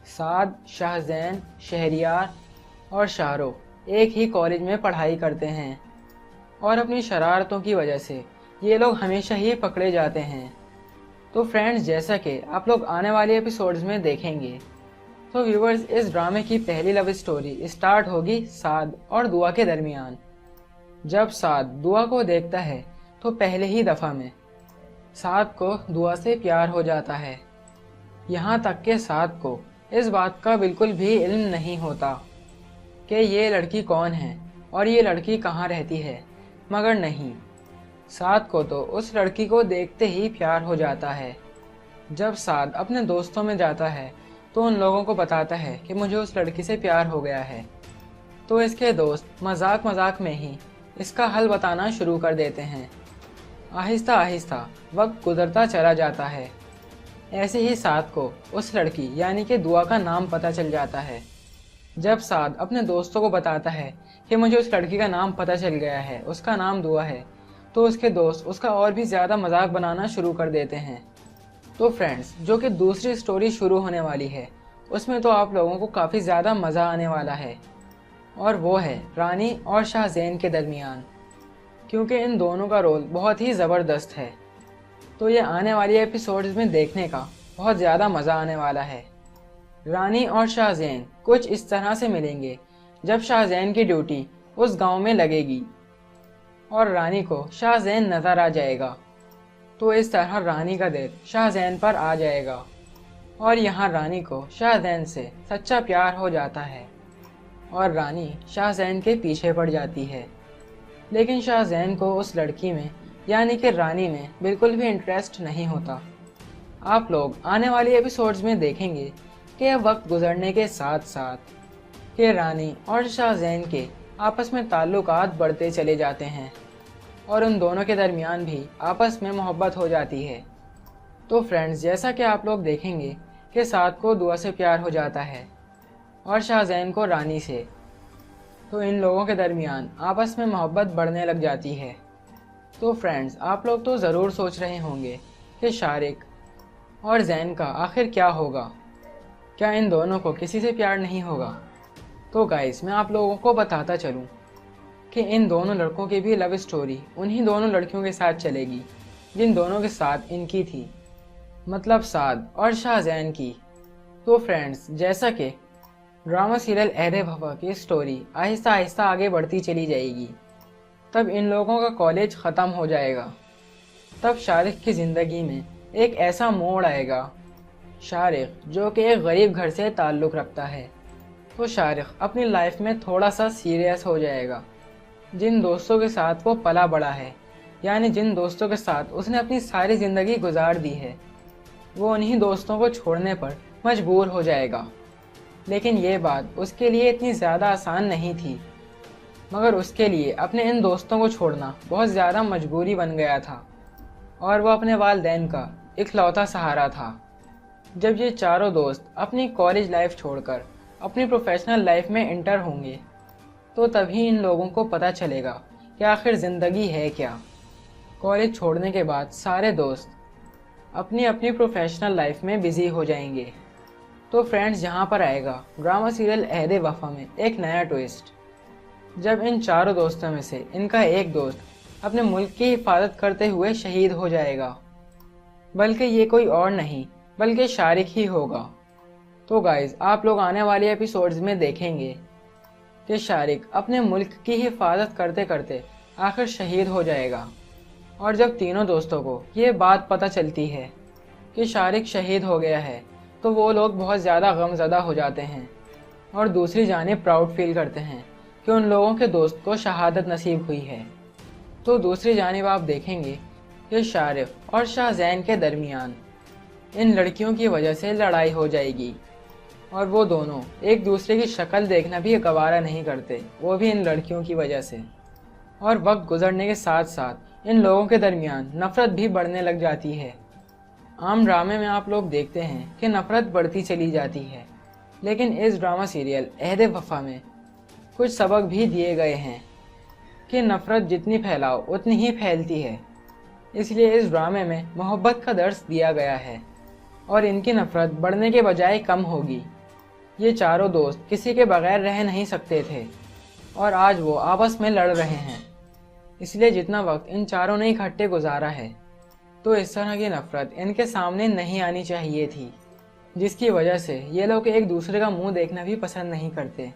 Speaker 14: साद, शाहजैन, शहरियार और शाहरुख एक ही कॉलेज में पढ़ाई करते हैं और अपनी शरारतों की वजह से ये लोग हमेशा ही पकड़े जाते हैं। तो फ्रेंड्स, जैसा कि आप लोग आने वाले एपिसोड्स में देखेंगे, तो व्यूवर्स, इस ड्रामे की पहली लव स्टोरी स्टार्ट होगी साद और दुआ के दरमियान। जब साद दुआ को देखता है तो पहले ही दफ़ा में साद को दुआ से प्यार हो जाता है। यहाँ तक कि साद को इस बात का बिल्कुल भी इल्म नहीं होता कि ये लड़की कौन है और ये लड़की कहाँ रहती है, मगर नहीं, साद को तो उस लड़की को देखते ही प्यार हो जाता है। जब साद अपने दोस्तों में जाता है तो उन लोगों को बताता है कि मुझे उस लड़की से प्यार हो गया है, तो इसके दोस्त मजाक मजाक में ही इसका हल बताना शुरू कर देते हैं। आहिस्ता आहिस्ता वक्त गुजरता चला जाता है। ऐसे ही साद को उस लड़की यानी कि दुआ का नाम पता चल जाता है। जब साद अपने दोस्तों को बताता है कि मुझे उस लड़की का नाम पता चल गया है, उसका नाम दुआ है, तो उसके दोस्त उसका और भी ज़्यादा मजाक बनाना शुरू कर देते हैं। तो फ्रेंड्स, जो कि दूसरी स्टोरी शुरू होने वाली है, उसमें तो आप लोगों को काफ़ी ज़्यादा मज़ा आने वाला है, और वो है रानी और शाहज़ैन के दरमियान, क्योंकि इन दोनों का रोल बहुत ही ज़बरदस्त है। तो ये आने वाली एपिसोड्स में देखने का बहुत ज़्यादा मज़ा आने वाला है। रानी और शाहज़ैन कुछ इस तरह से मिलेंगे जब शाहज़ैन की ड्यूटी उस गांव में लगेगी और रानी को शाहज़ैन नज़र आ जाएगा, तो इस तरह रानी का दिल शाहज़ैन पर आ जाएगा और यहाँ रानी को शाहज़ैन से सच्चा प्यार हो जाता है और रानी शाहज़ैन के पीछे पड़ जाती है। लेकिन शाहज़ैन को उस लड़की में यानी कि रानी में बिल्कुल भी इंटरेस्ट नहीं होता। आप लोग आने वाली एपिसोड्स में देखेंगे कि वक्त गुजरने के साथ साथ कि रानी और शाहज़ैन के आपस में ताल्लुकात बढ़ते चले जाते हैं और उन दोनों के दरमियान भी आपस में मोहब्बत हो जाती है। तो फ्रेंड्स, जैसा कि आप लोग देखेंगे कि साद को दुआ से प्यार हो जाता है और शाहज़ैन को रानी से, तो इन लोगों के दरमियान आपस में मोहब्बत बढ़ने लग जाती है। तो फ्रेंड्स, आप लोग तो ज़रूर सोच रहे होंगे कि शारिक और जैन का आखिर क्या होगा, क्या इन दोनों को किसी से प्यार नहीं होगा? तो गाइस, मैं आप लोगों को बताता चलूं कि इन दोनों लड़कों की भी लव स्टोरी उन्हीं दोनों लड़कियों के साथ चलेगी जिन दोनों के साथ इनकी थी, मतलब साद और शाहज़ैन की। तो फ्रेंड्स, जैसा कि ड्रामा सीरियल अहदे वफा की स्टोरी आहिस्ता आहिस्ता आगे बढ़ती चली जाएगी, तब इन लोगों का कॉलेज ख़त्म हो जाएगा। तब शारिक की ज़िंदगी में एक ऐसा मोड़ आएगा। शारिक जो कि एक गरीब घर से ताल्लुक़ रखता है, तो शारिक अपनी लाइफ में थोड़ा सा सीरियस हो जाएगा। जिन दोस्तों के साथ वो पला बड़ा है, यानी जिन दोस्तों के साथ उसने अपनी सारी ज़िंदगी गुजार दी है, वो उन्हीं दोस्तों को छोड़ने पर मजबूर हो जाएगा। लेकिन ये बात उसके लिए इतनी ज़्यादा आसान नहीं थी, मगर उसके लिए अपने इन दोस्तों को छोड़ना बहुत ज़्यादा मजबूरी बन गया था और वह अपने वालिदैन का इकलौता सहारा था। जब ये चारों दोस्त अपनी कॉलेज लाइफ छोड़कर अपनी प्रोफेशनल लाइफ में इंटर होंगे, तो तभी इन लोगों को पता चलेगा कि आखिर ज़िंदगी है क्या। कॉलेज छोड़ने के बाद सारे दोस्त अपनी अपनी प्रोफेशनल लाइफ में बिज़ी हो जाएंगे। तो फ्रेंड्स, यहाँ पर आएगा ड्रामा सीरियल अहदे वफा में एक नया ट्विस्ट, जब इन चारों दोस्तों में से इनका एक दोस्त अपने मुल्क की हिफाजत करते हुए शहीद हो जाएगा, बल्कि ये कोई और नहीं बल्कि शारिक ही होगा। तो गाइज़, आप लोग आने वाले एपिसोड्स में देखेंगे कि शारिक अपने मुल्क की हिफाजत करते करते आखिर शहीद हो जाएगा। और जब तीनों दोस्तों को ये बात पता चलती है कि शारिक शहीद हो गया है, तो वो लोग बहुत ज़्यादा गमज़दा हो जाते हैं और दूसरी जानिब प्राउड फील करते हैं कि उन लोगों के दोस्त को शहादत नसीब हुई है। तो दूसरी जानिब आप देखेंगे कि शारिक और शाहज़ैन के दरमियान इन लड़कियों की वजह से लड़ाई हो जाएगी और वो दोनों एक दूसरे की शक्ल देखना भी गवारा नहीं करते, वो भी इन लड़कियों की वजह से। और वक्त गुजरने के साथ साथ इन लोगों के दरमियान नफ़रत भी बढ़ने लग जाती है। आम ड्रामे में आप लोग देखते हैं कि नफ़रत बढ़ती चली जाती है, लेकिन इस ड्रामा सीरियल अहदे वफा में कुछ सबक भी दिए गए हैं कि नफ़रत जितनी फैलाओ उतनी ही फैलती है। इसलिए इस ड्रामे में मोहब्बत का दर्स दिया गया है और इनकी नफ़रत बढ़ने के बजाय कम होगी। ये चारों दोस्त किसी के बगैर रह नहीं सकते थे और आज वो आपस में लड़ रहे हैं। इसलिए जितना वक्त इन चारों ने इकट्ठे गुजारा है, तो इस तरह की नफरत इनके सामने नहीं आनी चाहिए थी, जिसकी वजह से ये लोग एक दूसरे का मुंह देखना भी पसंद नहीं करते।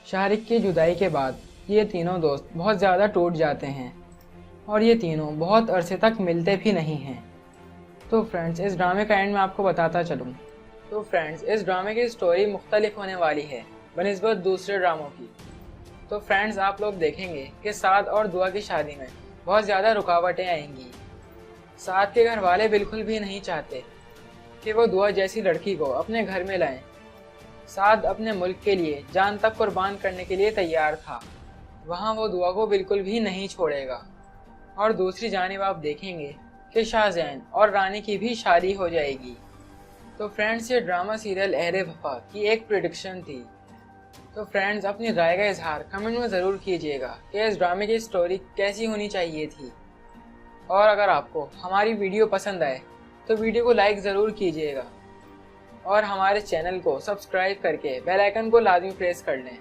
Speaker 14: शाहरिक की जुदाई के बाद ये तीनों दोस्त बहुत ज़्यादा टूट जाते हैं और ये तीनों बहुत अरसे तक मिलते भी नहीं हैं। तो फ्रेंड्स, इस ड्रामे का एंड मैं आपको बताता चलूँ। तो फ्रेंड्स, इस ड्रामे की स्टोरी मुख्तलिफ होने वाली है बनिस्बत दूसरे ड्रामों की। तो फ्रेंड्स, आप लोग देखेंगे कि साद और दुआ की शादी में बहुत ज़्यादा रुकावटें आएंगी। साद के घर वाले बिल्कुल भी नहीं चाहते कि वो दुआ जैसी लड़की को अपने घर में लाएं। साद अपने मुल्क के लिए जान तक कुर्बान करने के लिए तैयार था, वहाँ वो दुआ को बिल्कुल भी नहीं छोड़ेगा। और दूसरी जानिब आप देखेंगे कि शाहजैन और रानी की भी शादी हो जाएगी। तो फ्रेंड्स, ये ड्रामा सीरियल अहदे वफा की एक प्रेडिक्शन थी। तो फ्रेंड्स, अपनी राय का इजहार कमेंट में ज़रूर कीजिएगा कि इस ड्रामे की स्टोरी कैसी होनी चाहिए थी। और अगर आपको हमारी वीडियो पसंद आए तो वीडियो को लाइक ज़रूर कीजिएगा और हमारे चैनल को सब्सक्राइब करके बेल आइकन को लाजमी प्रेस कर लें।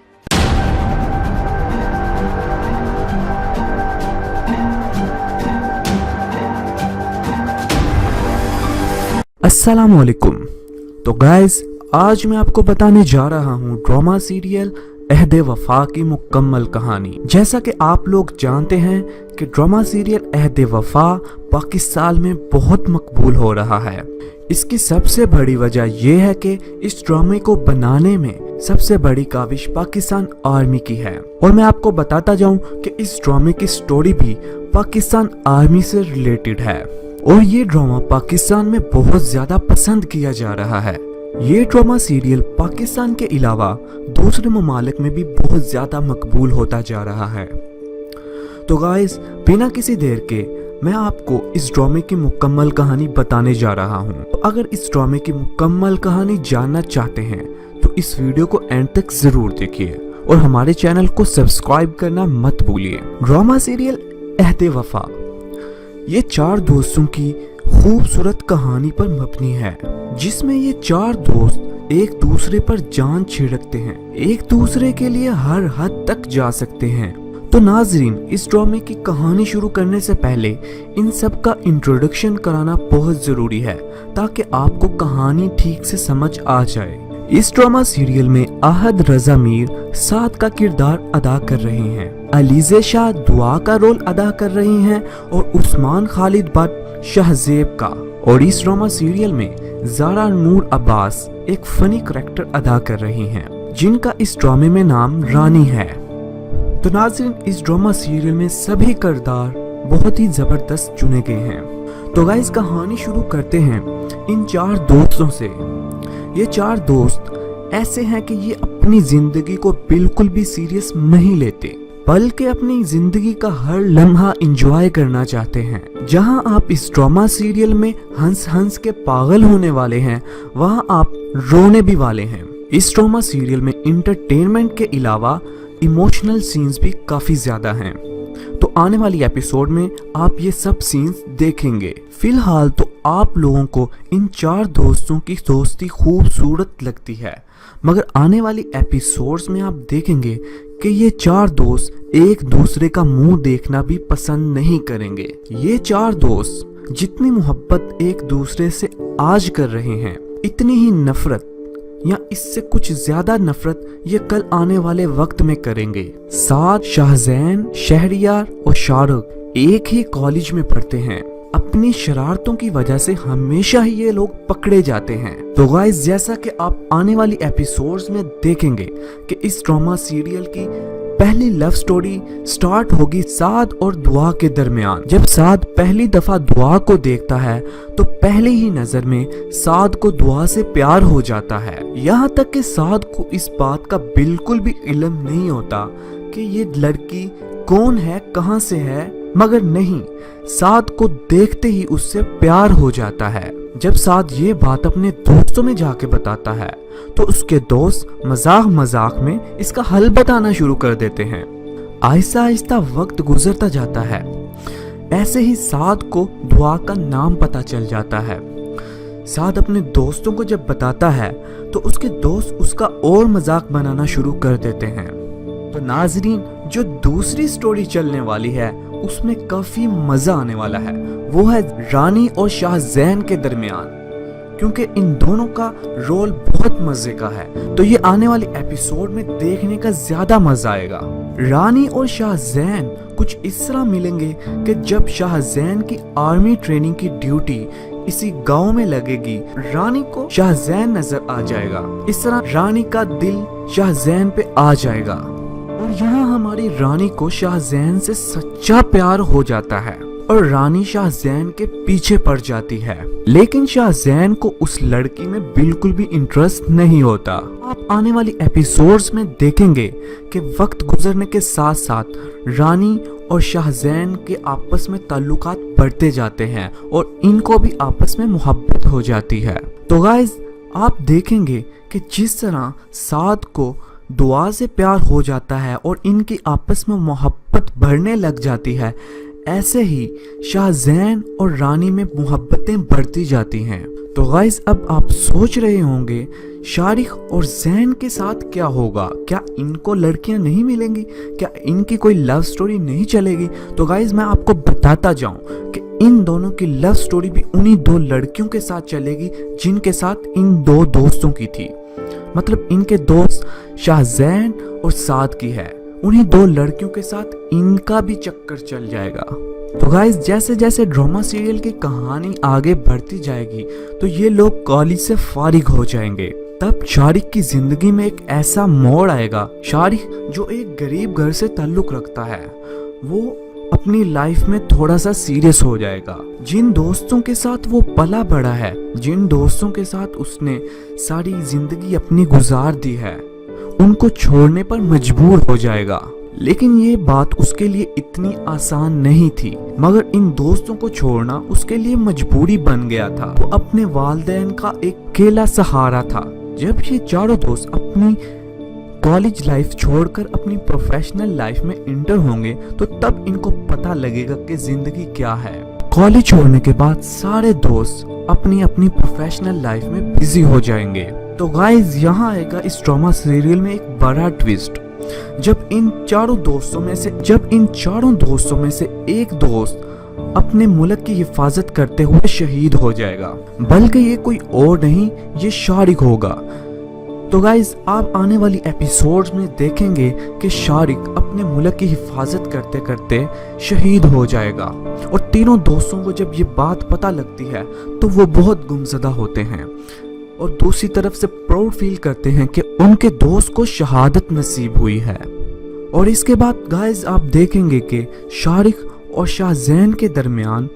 Speaker 6: अस्सलामुअलैकुम। तो गाइस, आज मैं आपको बताने जा रहा हूँ ड्रामा सीरियल अहदे वफा की मुकम्मल कहानी। जैसा कि आप लोग जानते हैं कि ड्रामा सीरियल अहदे वफा पाकिस्तान में बहुत मकबूल हो रहा है। इसकी सबसे बड़ी वजह यह है कि इस ड्रामे को बनाने में सबसे बड़ी काविश पाकिस्तान आर्मी की है। और मैं आपको बताता जाऊं कि इस ड्रामे की स्टोरी भी पाकिस्तान आर्मी से रिलेटेड है और ये ड्रामा पाकिस्तान में बहुत ज्यादा पसंद किया जा रहा है। ये ड्रामा सीरियल पाकिस्तान के अलावा दूसरे ममालिक में भी बहुत ज्यादा मकबूल होता जा रहा है। तो गाइस, बिना किसी देर के मैं आपको इस ड्रामे की मुकम्मल कहानी बताने जा रहा हूँ। तो अगर इस ड्रामे की मुकम्मल कहानी जानना चाहते हैं तो इस वीडियो को एंड तक जरूर देखिए और हमारे चैनल को सब्सक्राइब करना मत भूलिए। ड्रामा सीरियल अहदे वफा ये चार दोस्तों की खूबसूरत कहानी पर मबनी है, जिसमें ये चार दोस्त एक दूसरे पर जान छिड़कते हैं, एक दूसरे के लिए हर हद तक जा सकते हैं। तो नाजरीन, इस ड्रामे की कहानी शुरू करने से पहले इन सब का इंट्रोडक्शन कराना बहुत जरूरी है ताकि आपको कहानी ठीक से समझ आ जाए। इस ड्रामा सीरियल में आहद रजा मीर साद का किरदार अदा कर रहे हैं, अलीज़े शाह दुआ का रोल अदा कर रही हैं और उस्मान खालिद भट्ट शहजेब का। और इस ड्रामा सीरियल में ज़ारा नूर अब्बास एक फनी करैक्टर अदा कर रही हैं, जिनका इस ड्रामे में नाम रानी है। तो नाज़रीन, इस ड्रामा सीरियल में सभी किरदार बहुत ही जबरदस्त चुने गए हैं। तो गाइस, कहानी शुरू करते हैं इन चार दोस्तों से। ये चार दोस्त ऐसे हैं कि ये अपनी जिंदगी को बिल्कुल भी सीरियस नहीं लेते, बल्कि अपनी जिंदगी का हर लम्हा एंजॉय करना चाहते हैं। जहां आप इस ड्रामा सीरियल में हंस हंस के पागल होने वाले हैं, वहां आप रोने भी वाले हैं। इस ड्रामा सीरियल में इंटरटेनमेंट के अलावा इमोशनल सीन्स भी काफी ज्यादा हैं। तो आने वाली एपिसोड में आप ये सब सीन्स देखेंगे। फिलहाल तो आप लोगों को इन चार दोस्तों की दोस्ती खूबसूरत लगती है, मगर आने वाली एपिसोड्स में आप देखेंगे कि ये चार दोस्त एक दूसरे का मुंह देखना भी पसंद नहीं करेंगे। ये चार दोस्त जितनी मोहब्बत एक दूसरे से आज कर रहे हैं, इतनी ही नफरत या इससे कुछ ज्यादा नफरत ये कल आने वाले वक्त में करेंगे। साद, शाहजैन, शहरियार और शाहरुख एक ही कॉलेज में पढ़ते हैं। अपनी शरारतों की वजह से हमेशा ही ये लोग पकड़े जाते हैं। तो गाइस, जैसा कि आप आने वाली एपिसोड्स में देखेंगे कि इस ड्रामा सीरियल की पहली लव स्टोरी स्टार्ट होगी साद और दुआ के दरमियान। जब साद पहली दफा दुआ को देखता है तो पहली ही नजर में साद को दुआ से प्यार हो जाता है। यहाँ तक कि साद को इस बात का बिल्कुल भी इल्म नहीं होता कि ये लड़की कौन है, कहाँ से है, मगर नहीं, साद को देखते ही उससे प्यार हो जाता है। जब साद ये बात अपने दोस्तों में जाके बताता है तो उसके दोस्त मजाक मजाक में इसका हल बताना शुरू कर देते हैं। आहिस्ता आहिस्ता वक्त गुजरता जाता है। ऐसे ही साद को दुआ का नाम पता चल जाता है। साद अपने दोस्तों को जब बताता है तो उसके दोस्त उसका और मजाक बनाना शुरू कर देते हैं। तो नाजरीन, जो दूसरी स्टोरी चलने वाली है उसमें काफी मजा आने वाला है, वो है रानी और शाहजैन के दरमियान, क्योंकि इन दोनों का रोल बहुत मजे का है। तो ये आने वाली एपिसोड में देखने का ज्यादा मजा आएगा। रानी और शाहजैन कुछ इस तरह मिलेंगे कि जब शाहजैन की आर्मी ट्रेनिंग की ड्यूटी इसी गांव में लगेगी, रानी को शाहजैन नजर आ जाएगा। इस तरह रानी का दिल शाहजैन पे आ जाएगा और यहाँ हमारी रानी को शाहजैन से सच्चा प्यार हो जाता है और रानी शाहजैन के पीछे पड़ जाती है। लेकिन शाहजैन को उस लड़की में बिल्कुल भी इंटरेस्ट नहीं होता। आप आने वाली एपिसोड्स में देखेंगे कि वक्त गुजरने के साथ साथ रानी और शाहजैन के आपस में ताल्लुकात बढ़ते जाते हैं और इनको भी आपस में मोहब्बत हो जाती है। तो गाइस आप देखेंगे कि जिस तरह साद को दुआ से प्यार हो जाता है और इनकी आपस में मोहब्बत बढ़ने लग जाती है, ऐसे ही शाहजैन और रानी में मोहब्बतें बढ़ती जाती हैं। तो गाइस अब आप सोच रहे होंगे शारिक और जैन के साथ क्या होगा, क्या इनको लड़कियां नहीं मिलेंगी, क्या इनकी कोई लव स्टोरी नहीं चलेगी? तो गाइस मैं आपको बताता जाऊं कि इन दोनों की लव स्टोरी भी उन्हीं दो लड़कियों के साथ चलेगी जिनके साथ इन दो दोस्तों की थी। मतलब इनके दोस्त शाहजैन और साद की है, उन्हीं दो लड़कियों के साथ इनका भी चक्कर चल जाएगा। तो गाइस जैसे जैसे ड्रामा सीरियल की कहानी आगे बढ़ती जाएगी तो ये लोग कॉलेज से फारिग हो जाएंगे। तब शारिक की जिंदगी में एक ऐसा मोड़ आएगा। शारिक जो एक गरीब घर से ताल्लुक रखता है, वो अपनी लाइफ में थोड़ा सा सीरियस हो जाएगा। जिन दोस्तों के साथ वो पला बड़ा है, जिन दोस्तों के साथ उसने सारी जिंदगी अपनी गुजार दी है, उनको छोड़ने पर मजबूर हो जाएगा। लेकिन ये बात उसके लिए इतनी आसान नहीं थी, मगर इन दोस्तों को छोड़ना उसके लिए मजबूरी बन गया था। वो अपने वालिदैन का एक अकेला सहारा था। जब ये चारों दोस्त अपनी कॉलेज लाइफ छोड़कर अपनी प्रोफेशनल लाइफ में इंटर होंगे तो तब इनको पता लगेगा कि जिंदगी क्या है। कॉलेज छोड़ने के बाद सारे दोस्त अपनी अपनी प्रोफेशनल लाइफ में बिजी हो जाएंगे। तो गाइस यहाँ आएगा इस ड्रामा सीरियल में एक बड़ा ट्विस्ट। जब इन चारों दोस्तों में से एक दोस्त अपने मुल्क की हिफाजत करते हुए शहीद हो जाएगा, बल्कि ये कोई और नहीं, ये शारिक होगा। तो गाइज आप आने वाली एपिसोड्स में देखेंगे कि शारिक अपने मुल्क की हिफाजत करते करते शहीद हो जाएगा और तीनों दोस्तों को जब ये बात पता लगती है तो वो बहुत गुमज़दा होते हैं और दूसरी तरफ से प्राउड फील करते हैं कि उनके दोस्त को शहादत नसीब हुई है। और इसके बाद गाइज आप देखेंगे कि शारिक और शाहजैन के दरमियान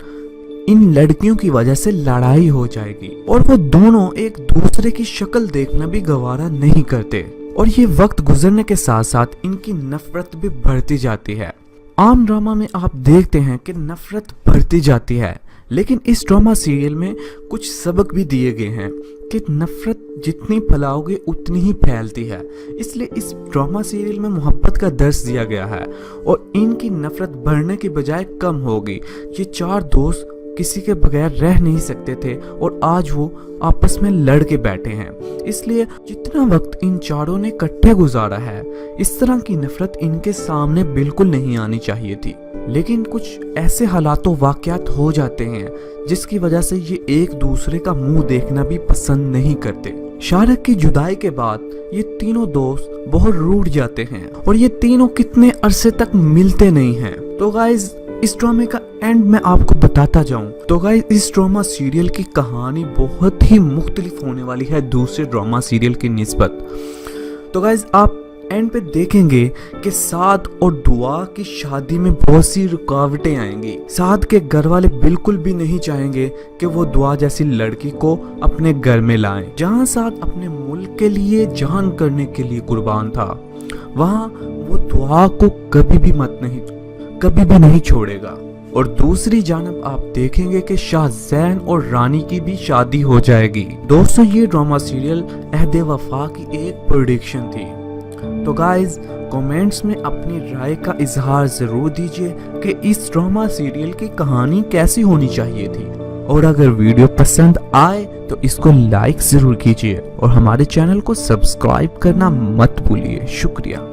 Speaker 6: इन लड़कियों की वजह से लड़ाई हो जाएगी और वो दोनों एक दूसरे की शक्ल देखना भी गवारा नहीं करते और ये वक्त गुजरने के साथ साथ इनकी नफरत भी बढ़ती जाती है। आम ड्रामा में आप देखते हैं कि नफरत बढ़ती जाती है, लेकिन इस ड्रामा सीरियल में कुछ सबक भी दिए गए हैं कि नफरत जितनी फैलाओगे उतनी ही फैलती है। इसलिए इस ड्रामा सीरियल में मोहब्बत का दर्स दिया गया है और इनकी नफरत बढ़ने की बजाय कम होगी। ये चार दोस्त किसी के बगैर रह नहीं सकते थे और आज वो आपस में लड़ के बैठे हैं। इसलिए जितना वक्त इन चारों ने इकट्ठे गुजारा है, इस तरह की नफरत इनके सामने बिल्कुल नहीं आनी चाहिए थी। लेकिन कुछ ऐसे हालातों वाकयात हो जाते हैं जिसकी वजह से ये एक दूसरे का मुंह देखना भी पसंद नहीं करते। शारिक की जुदाई के बाद ये तीनों दोस्त बहुत रूठ जाते हैं और ये तीनों कितने अरसे तक मिलते नहीं हैं। तो गाइज इस ड्रामे का एंड मैं आपको बताता जाऊं तो गाइस इस ड्रामा सीरियल की कहानी बहुत ही मुख्तलिफ होने वाली है दूसरे ड्रामा सीरियल की निस्बत। तो गाइस आप एंड पे देखेंगे कि साद और दुआ की शादी में बहुत सी रुकावटें आएंगी। साद के घर वाले बिल्कुल भी नहीं चाहेंगे कि वो दुआ जैसी लड़की को अपने घर में लाएं। जहां साद अपने मुल्क के लिए जान करने के लिए कुर्बान था, वहां वो दुआ को कभी भी नहीं छोड़ेगा। और दूसरी जानब आप देखेंगे कि शाहजैन और रानी की भी शादी हो जाएगी। दोस्तों ये ड्रामा सीरियल अहदे वफा की एक प्रेडिक्शन थी। तो गाइज कमेंट्स में अपनी राय का इजहार जरूर दीजिए कि इस ड्रामा सीरियल की कहानी कैसी होनी चाहिए थी। और अगर वीडियो पसंद आए तो इसको लाइक जरूर कीजिए और हमारे चैनल को सब्सक्राइब करना मत भूलिए। शुक्रिया।